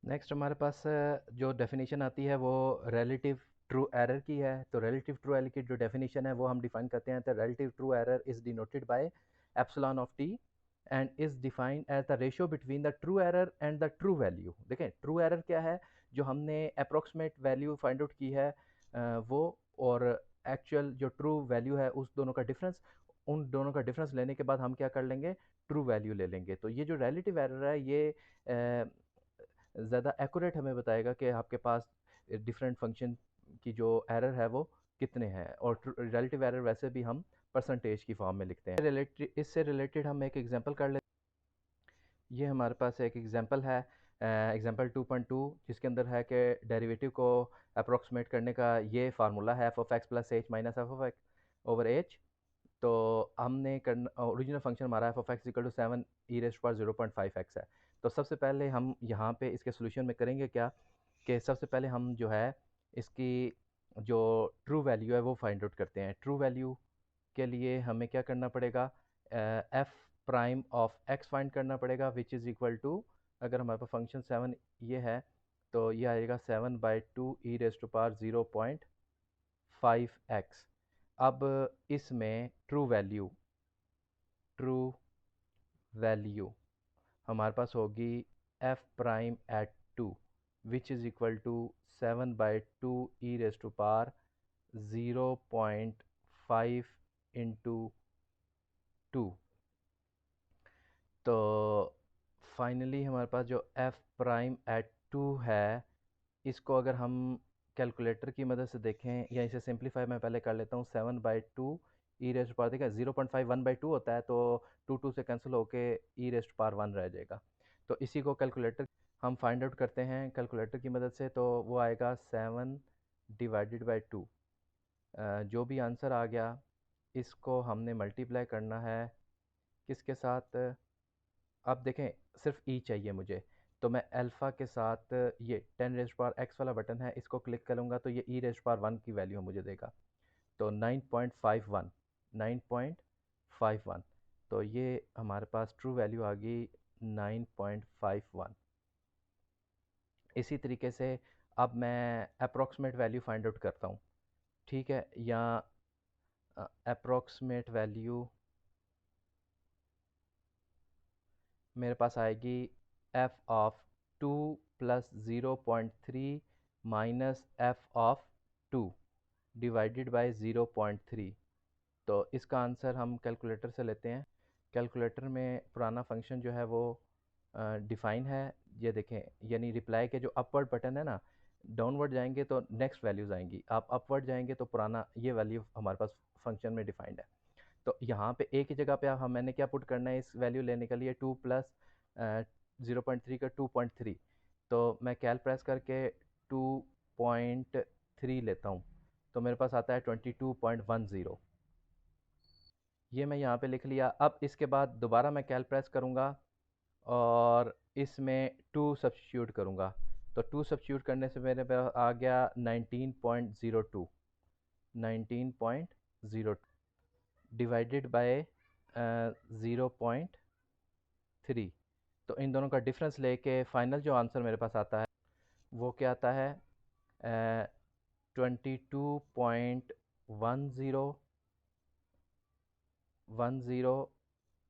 Next हमारे पास जो definition आती है वो रिलेटिव ट्रू एरर की है। तो रिलेटिव ट्रू एरर की जो डेफिनेशन है वो हम डिफाइन करते हैं। तो relative true error is denoted by epsilon of T and is defined as the ratio between the true error and the true value. देखें ट्रू एरर क्या है, जो हमने अप्रोक्सीमेट वैल्यू फाइंड आउट की है वो, और एक्चुअल जो ट्रू वैल्यू है उस दोनों का डिफरेंस, उन दोनों का डिफरेंस लेने के बाद हम क्या कर लेंगे, ट्रू वैल्यू ले लेंगे। तो ये जो रिलेटिव एरर है ये ज़्यादा एक्यूरेट हमें बताएगा कि आपके पास डिफरेंट फंक्शन की जो एरर है वो कितने हैं। और रिलेटिव एरर वैसे भी हम परसेंटेज की फॉर्म में लिखते हैं। इससे रिलेटेड हम एक एग्जांपल कर लेते हैं। ये हमारे पास एक एग्जांपल है, एग्जांपल 2.2, जिसके अंदर है कि डेरिवेटिव को अप्रोक्सीमेट करने का ये फार्मूला है F of X plus H minus F of X over H. तो हमने करना, ओरिजिनल फंक्शन हमारा F of X equal to 7 e⁻0.5x है। तो सबसे पहले हम यहाँ पे इसके सोल्यूशन में करेंगे क्या, कि सबसे पहले हम जो है इसकी जो ट्रू वैल्यू है वो फाइंड आउट करते हैं। ट्रू वैल्यू के लिए हमें क्या करना पड़ेगा, F prime of x find करना पड़ेगा, विच इज़ इक्वल टू, अगर हमारे पास फंक्शन 7 ये है तो ये आएगा 7/2 e⁻0.5x। अब इसमें ट्रू वैल्यू हमारे पास होगी F prime at 2, which is equal to 7/2 e⁻0.5 into 2। तो फाइनली हमारे पास जो एफ प्राइम एट 2 है, इसको अगर हम कैलकुलेटर की मदद से देखें, या इसे सिंप्लीफाई मैं पहले कर लेता हूँ, 7/2 ई रेस्ट पावर, देखा 0.5 1/2 होता है, तो 2 से कैंसिल होके ई रेस्ट पावर 1 रह जाएगा। तो इसी को कैलकुलेटर हम फाइंड आउट करते हैं कैलकुलेटर की मदद से, तो वो आएगा 7/2। जो भी आंसर आ गया इसको हमने मल्टीप्लाई करना है किसके साथ। अब देखें सिर्फ ई चाहिए मुझे, तो मैं अल्फ़ा के साथ ये 10 रेज़ पावर एक्स वाला बटन है, इसको क्लिक करूँगा तो ये ई रेज़ पावर 1 की वैल्यू मुझे देगा। तो 9.51, 9.51। तो ये हमारे पास ट्रू वैल्यू आ गई 9.51। इसी तरीके से अब मैं अप्रॉक्सीमेट वैल्यू फाइंड आउट करता हूँ, ठीक है, या अप्रॉक्सीमेट वैल्यू मेरे पास आएगी F of 2 plus 0.3 minus F of 2 divided by 0.3। तो इसका आंसर हम कैलकुलेटर से लेते हैं। कैलकुलेटर में पुराना फंक्शन जो है वो डिफाइन है, ये देखें, यानी रिप्लाई के जो अपवर्ड बटन है ना, डाउनवर्ड जाएंगे तो नेक्स्ट वैल्यूज़ आएंगी, आप अपवर्ड जाएंगे तो पुराना ये वैल्यू हमारे पास फंक्शन में डिफाइंड है। तो यहाँ पे एक ही जगह पे आप हम मैंने क्या पुट करना है इस वैल्यू लेने के लिए, 2 प्लस 0.3 का 2.3। तो मैं कैल प्रेस करके 2.3 लेता हूँ, तो मेरे पास आता है 22.10। ये मैं यहाँ पे लिख लिया। अब इसके बाद दोबारा मैं कैल प्रेस करूँगा और इसमें 2 सब्स्टिट्यूट करूँगा। तो 2 सब्स्टिट्यूट करने से मेरे पास आ गया 19.02, 19.02 डिवाइडेड बाय 0.3। तो इन दोनों का डिफरेंस लेके फाइनल जो आंसर मेरे पास आता है वो क्या आता है, 22.10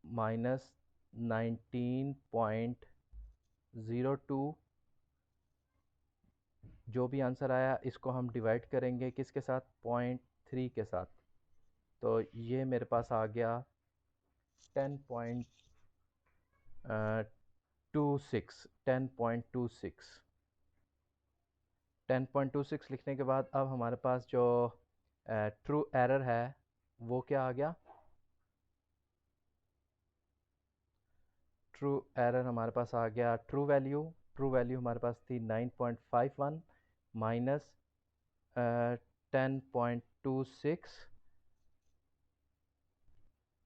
माइनस 19.02। जो भी आंसर आया इसको हम डिवाइड करेंगे किसके साथ, 0.3 के साथ। तो ये मेरे पास आ गया 10.26, 10.26। 10.26 लिखने के बाद अब हमारे पास जो ट्रू एरर है वो क्या आ गया, ट्रू एरर हमारे पास आ गया, ट्रू वैल्यू हमारे पास थी 9.51 माइनस 10.26।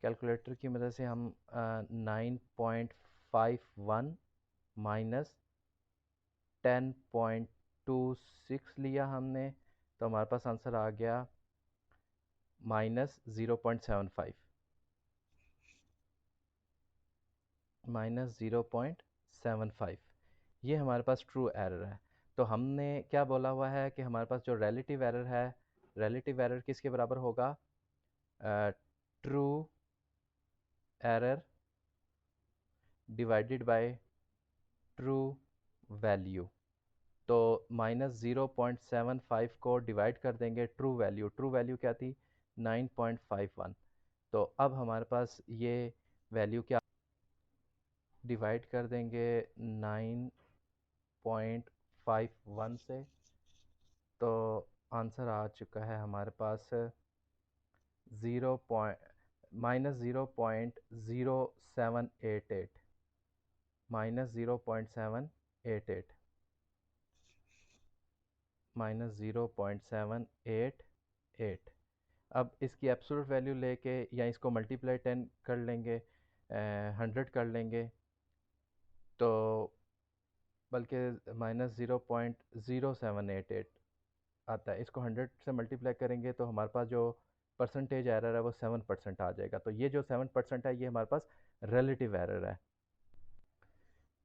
कैलकुलेटर की मदद से हम 9.51 माइनस 10.26 लिया हमने, तो हमारे पास आंसर आ गया -0.75, -0.75। ये हमारे पास ट्रू एरर है। तो हमने क्या बोला हुआ है कि हमारे पास जो रिलेटिव एरर है, रिलेटिव एरर किसके बराबर होगा? True error divided by true value. तो -0.75 को डिवाइड कर देंगे ट्रू वैल्यू, ट्रू वैल्यू क्या थी? 9.51। तो अब हमारे पास ये वैल्यू क्या, डिवाइड कर देंगे 9.51 से, तो आंसर आ चुका है हमारे पास ज़ीरो पॉइंट -0.0788, -0.788, -0.788। अब इसकी एब्सोल्यूट वैल्यू लेके या इसको मल्टीप्लाई 10 कर लेंगे, 100 कर लेंगे, तो बल्कि -0.0788 आता है। इसको 100 से मल्टीप्लाई करेंगे तो हमारे पास जो परसेंटेज एरर है वो 7% आ जाएगा। तो ये जो 7% है ये हमारे पास रिलेटिव एरर है।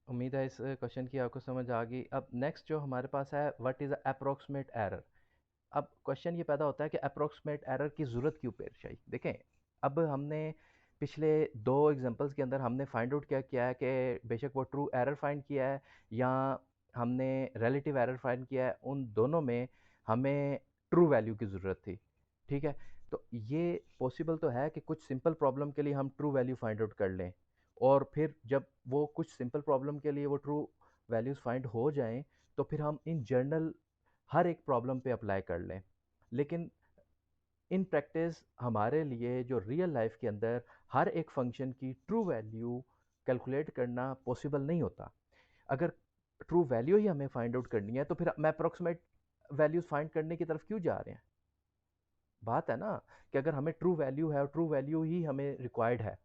उम्मीद है इस क्वेश्चन की आपको समझ आ गई। अब नेक्स्ट जो हमारे पास है, व्हाट इज़ अप्रोक्सीमेट एरर। अब क्वेश्चन ये पैदा होता है कि अप्रोक्सीमेट एरर की ज़रूरत क्यों पेश आई। देखें, अब हमने पिछले दो एग्जांपल्स के अंदर हमने फाइंड आउट क्या किया है कि बेशक वो ट्रू एरर फाइंड किया है या हमने रिलेटिव एरर फाइंड किया है, उन दोनों में हमें ट्रू वैल्यू की ज़रूरत थी। ठीक है, तो ये पॉसिबल तो है कि कुछ सिंपल प्रॉब्लम के लिए हम ट्रू वैल्यू फाइंड आउट कर लें, और फिर जब वो कुछ सिंपल प्रॉब्लम के लिए वो ट्रू वैल्यूज़ फाइंड हो जाएं तो फिर हम इन जनरल हर एक प्रॉब्लम पे अप्लाई कर लें। लेकिन इन प्रैक्टिस हमारे लिए जो रियल लाइफ के अंदर हर एक फंक्शन की ट्रू वैल्यू कैलकुलेट करना पॉसिबल नहीं होता। अगर ट्रू वैल्यू ही हमें फाइंड आउट करनी है तो फिर हम अप्रोक्सीमेट वैल्यूज फाइंड करने की तरफ क्यों जा रहे हैं? बात है ना कि अगर हमें ट्रू वैल्यू है और ट्रू वैल्यू ही हमें रिक्वायर्ड है,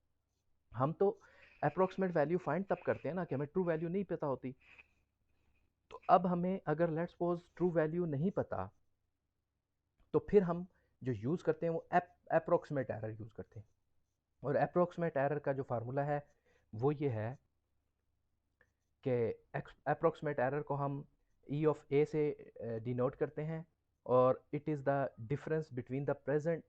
हम तो अप्रोक्सीमेट वैल्यू फाइंड तब करते हैं ना कि हमें ट्रू वैल्यू नहीं पता होती। तो अब हमें अगर लेट्स सपोज ट्रू वैल्यू नहीं पता, तो फिर हम जो यूज़ करते हैं वो अप्रोक्सीमेट एरर यूज़ करते हैं। और अप्रोक्सीमेट एरर का जो फार्मूला है वो ये है कि अप्रोक्सीमेट एरर को हम ई ऑफ ए से डिनोट करते हैं, और it is the difference between the present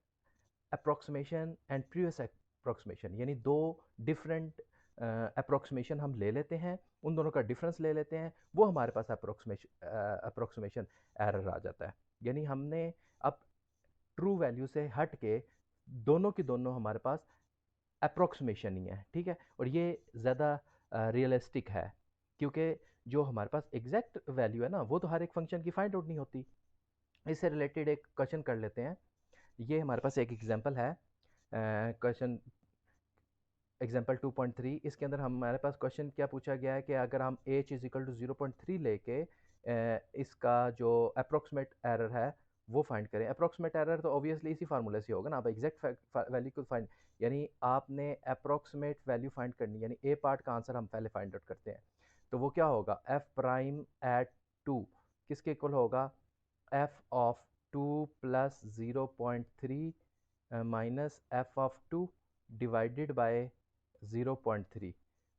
approximation and previous approximation. यानी दो डिफरेंट अप्रोक्सीमेशन हम ले लेते हैं, उन दोनों का डिफरेंस ले लेते हैं, वो हमारे पास अप्रोक्सीमेशन एरर आ जाता है। यानी हमने अब ट्रू वैल्यू से हट के दोनों की दोनों हमारे पास अप्रोक्सीमेशन ही है। ठीक है, और ये ज़्यादा रियलिस्टिक है, क्योंकि जो हमारे पास एग्जैक्ट वैल्यू है ना वो तो हर एक फंक्शन की फाइंड आउट नहीं होती। इससे रिलेटेड एक क्वेश्चन कर लेते हैं। ये हमारे पास एक एग्जांपल है, क्वेश्चन एग्जांपल 2.3। इसके अंदर हमारे पास क्वेश्चन क्या पूछा गया है कि अगर हम h इज इक्वल टू 0.3 लेके इसका जो अप्रोक्सीमेट एरर है वो फाइंड करें। अप्रोक्सीमेट एरर तो ऑब्वियसली इसी फार्मूले से होगा ना, आप एग्जैक्ट वैल्यू को फाइंड, यानी आपने अप्रोक्सीमेट वैल्यू फाइंड करनी, यानी ए पार्ट का आंसर हम पहले फाइंड आउट करते हैं। तो वो क्या होगा? एफ प्राइम एट 2 किसके इक्वल होगा? F of 2 plus 0.3 minus F of 2 divided by 0.3।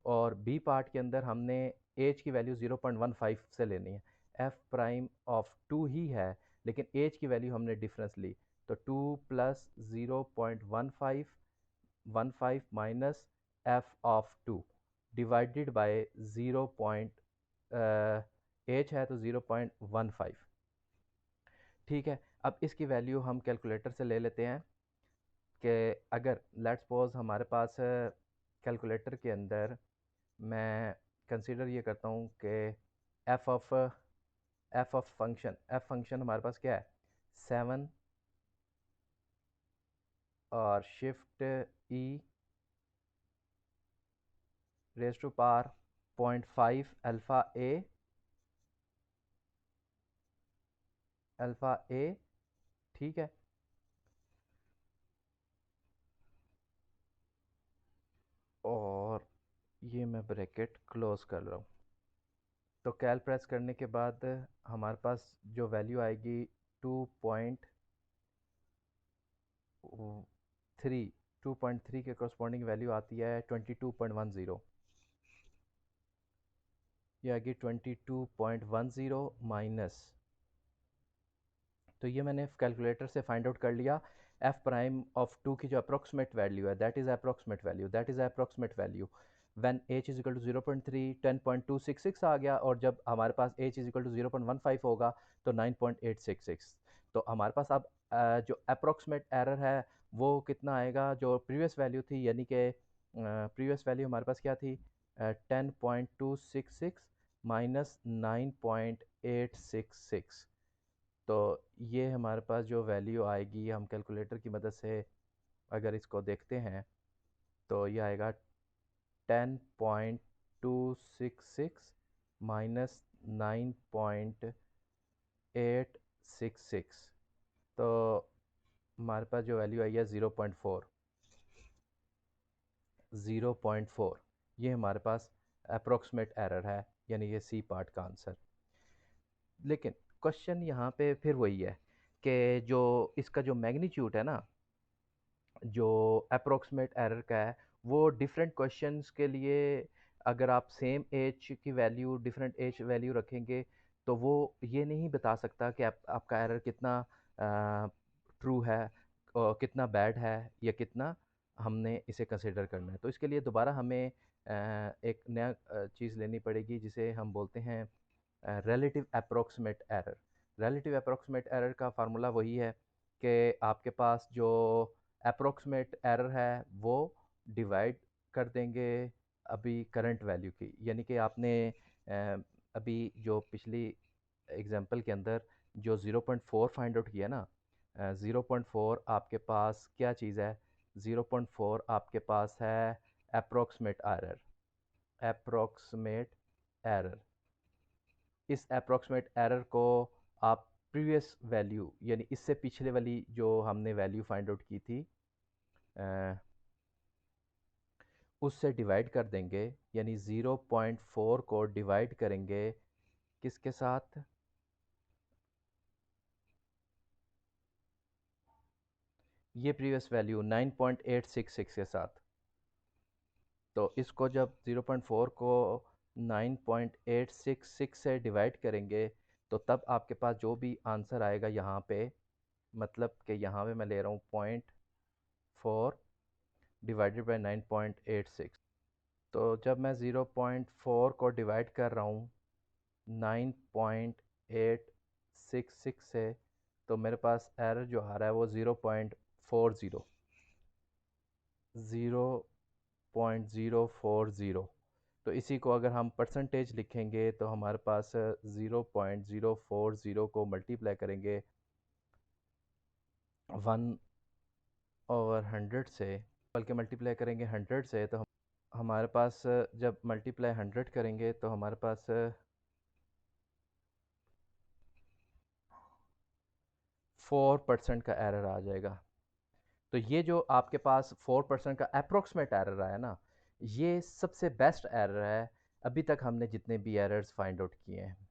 और बी पार्ट के अंदर हमने एज की वैल्यू 0.15 से लेनी है। एफ प्राइम ऑफ 2 ही है, लेकिन एज की वैल्यू हमने डिफरेंस ली, तो 2 plus 0.15 15 minus F of 2 divided by 0 point H है तो 0.15। ठीक है, अब इसकी वैल्यू हम कैलकुलेटर से ले लेते हैं कि अगर लेट्स सपोज हमारे पास कैलकुलेटर के अंदर मैं कंसीडर ये करता हूँ कि एफ ऑफ एफ फंक्शन हमारे पास क्या है? 7 और shift E raise to power 0.5 alpha A. ठीक है, और ये मैं ब्रैकेट क्लोज कर रहा हूँ। तो कैल प्रेस करने के बाद हमारे पास जो वैल्यू आएगी 2.3, 2.3 के करस्पॉन्डिंग वैल्यू आती है 22.10। ये आगे 22.10 माइनस, तो ये मैंने कैलकुलेटर से फाइंड आउट कर लिया। एफ प्राइम ऑफ 2 की जो अप्रोक्सीमेट वैल्यू है, that is approximate value when H is equal to 0.3 10.266 आ गया, और जब हमारे पास एच इज इक्वल टू 0.15 होगा तो 9.866। तो हमारे पास अब जो अप्रोक्सीमेट एरर है वो कितना आएगा, जो प्रीवियस वैल्यू थी, यानी कि प्रीवियस वैल्यू हमारे पास क्या थी, 10.266 माइनस 9.866। तो ये हमारे पास जो वैल्यू आएगी, हम कैलकुलेटर की मदद से अगर इसको देखते हैं तो ये आएगा 10.266 माइनस 9.866। तो हमारे पास जो वैल्यू आई है 0.4, ये हमारे पास अप्रोक्सीमेट एरर है, यानी ये सी पार्ट का आंसर। लेकिन क्वेश्चन यहाँ पे फिर वही है कि जो इसका जो मैग्नीट्यूड है ना, जो अप्रोक्सीमेट एरर का है, वो डिफरेंट क्वेश्चंस के लिए अगर आप सेम एज की वैल्यू डिफरेंट एज वैल्यू रखेंगे तो वो ये नहीं बता सकता कि आपका एरर कितना ट्रू है और कितना बैड है या कितना हमने इसे कंसिडर करना है। तो इसके लिए दोबारा हमें एक नया चीज़ लेनी पड़ेगी जिसे हम बोलते हैं relative approximate error. Relative approximate error का फार्मूला वही है कि आपके पास जो अप्रोक्सीमेट एरर है वो डिवाइड कर देंगे अभी करंट वैल्यू की, यानी कि आपने अभी जो पिछली एग्जांपल के अंदर जो 0.4 फाइंड आउट किया ना, 0.4 आपके पास क्या चीज़ है, 0.4 आपके पास है अप्रोक्सीमेट एरर। इस अप्रोक्सीमेट एरर को आप प्रीवियस वैल्यू, यानी इससे पिछले वाली जो हमने वैल्यू फाइंड आउट की थी उससे डिवाइड कर देंगे, यानी 0.4 को डिवाइड करेंगे किसके साथ, ये प्रीवियस वैल्यू 9.866 के साथ। तो इसको जब 0.4 को 9.866 से डिवाइड करेंगे तो तब आपके पास जो भी आंसर आएगा यहाँ पे, मतलब कि यहाँ पे मैं ले रहा हूँ 0.4 डिवाइडेड बाई 9.86। तो जब मैं 0.4 को डिवाइड कर रहा हूँ 9.866 से, तो मेरे पास एरर जो आ रहा है वो 0.040। तो इसी को अगर हम परसेंटेज लिखेंगे तो हमारे पास 0.040 को मल्टीप्लाई करेंगे 1/100 से, बल्कि मल्टीप्लाई करेंगे 100 से, तो हमारे पास जब मल्टीप्लाई 100 करेंगे तो हमारे पास 4% का एरर आ जाएगा। तो ये जो आपके पास 4% का अप्रोक्सीमेट एरर आया ना, ये सबसे बेस्ट एरर है अभी तक हमने जितने भी एरर्स फाइंड आउट किए हैं।